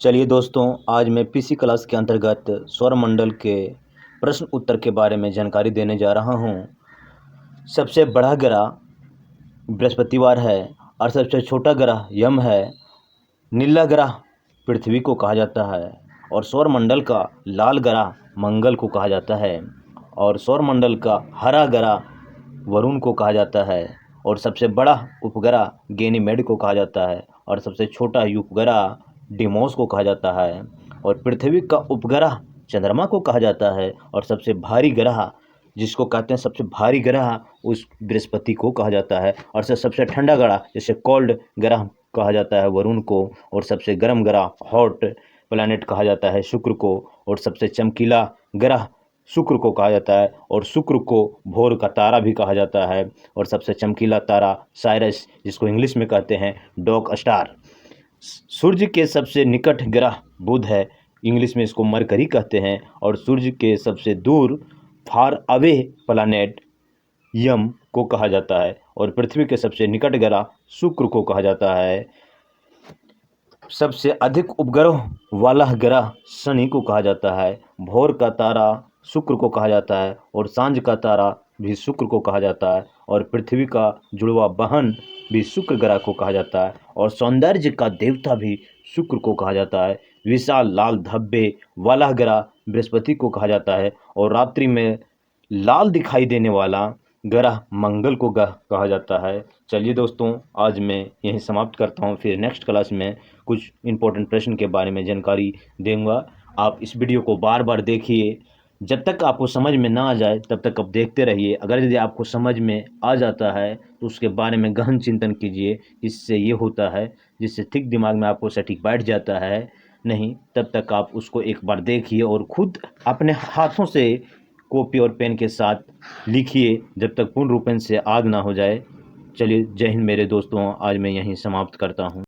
चलिए दोस्तों, आज मैं पीसी क्लास के अंतर्गत सौरमंडल के प्रश्न उत्तर के बारे में जानकारी देने जा रहा हूँ। सबसे बड़ा ग्रह बृहस्पतिवार है और सबसे छोटा ग्रह यम है। नीला ग्रह पृथ्वी को कहा जाता है और सौरमंडल का लाल ग्रह मंगल को कहा जाता है और सौरमंडल का हरा ग्रह वरुण को कहा जाता है और सबसे बड़ा उपग्रह गैनीमेड को कहा जाता है और सबसे छोटा उपग्रह डिमोस को कहा जाता है और पृथ्वी का उपग्रह चंद्रमा को कहा जाता है और सबसे भारी ग्रह जिसको कहते हैं सबसे भारी ग्रह उस बृहस्पति को कहा जाता है और सबसे ठंडा ग्रह जैसे कोल्ड ग्रह कहा जाता है वरुण को और सबसे गर्म ग्रह हॉट प्लैनेट कहा जाता है शुक्र को और सबसे चमकीला ग्रह शुक्र को कहा जाता है और शुक्र को भोर का तारा भी कहा जाता है और सबसे चमकीला तारा साइरस जिसको इंग्लिश में कहते हैं डॉग स्टार। सूर्य के सबसे निकट ग्रह बुध है, इंग्लिश में इसको मरकरी कहते हैं और सूर्य के सबसे दूर फार अवे प्लैनेट यम को कहा जाता है और पृथ्वी के सबसे निकट ग्रह शुक्र को कहा जाता है। सबसे अधिक उपग्रह वाला ग्रह शनि को कहा जाता है। भोर का तारा शुक्र को कहा जाता है और सांझ का तारा भी शुक्र को कहा जाता है और पृथ्वी का जुड़वा बहन भी शुक्र ग्रह को कहा जाता है और सौंदर्य का देवता भी शुक्र को कहा जाता है। विशाल लाल धब्बे वाला ग्रह बृहस्पति को कहा जाता है और रात्रि में लाल दिखाई देने वाला ग्रह मंगल को कहा जाता है। चलिए दोस्तों, आज मैं यहीं समाप्त करता हूँ। फिर नेक्स्ट क्लास में कुछ इम्पोर्टेंट प्रश्न के बारे में जानकारी दूंगा। आप इस वीडियो को बार बार देखिए, जब तक आपको समझ में ना आ जाए तब तक आप देखते रहिए। अगर यदि आपको समझ में आ जाता है तो उसके बारे में गहन चिंतन कीजिए। इससे ये होता है जिससे ठीक दिमाग में आपको सटीक बैठ जाता है। नहीं तब तक आप उसको एक बार देखिए और खुद अपने हाथों से कॉपी और पेन के साथ लिखिए जब तक पूर्ण रूपेण से आग ना हो जाए। चलिए, जय हिंद मेरे दोस्तों, आज मैं यहीं समाप्त करता हूँ।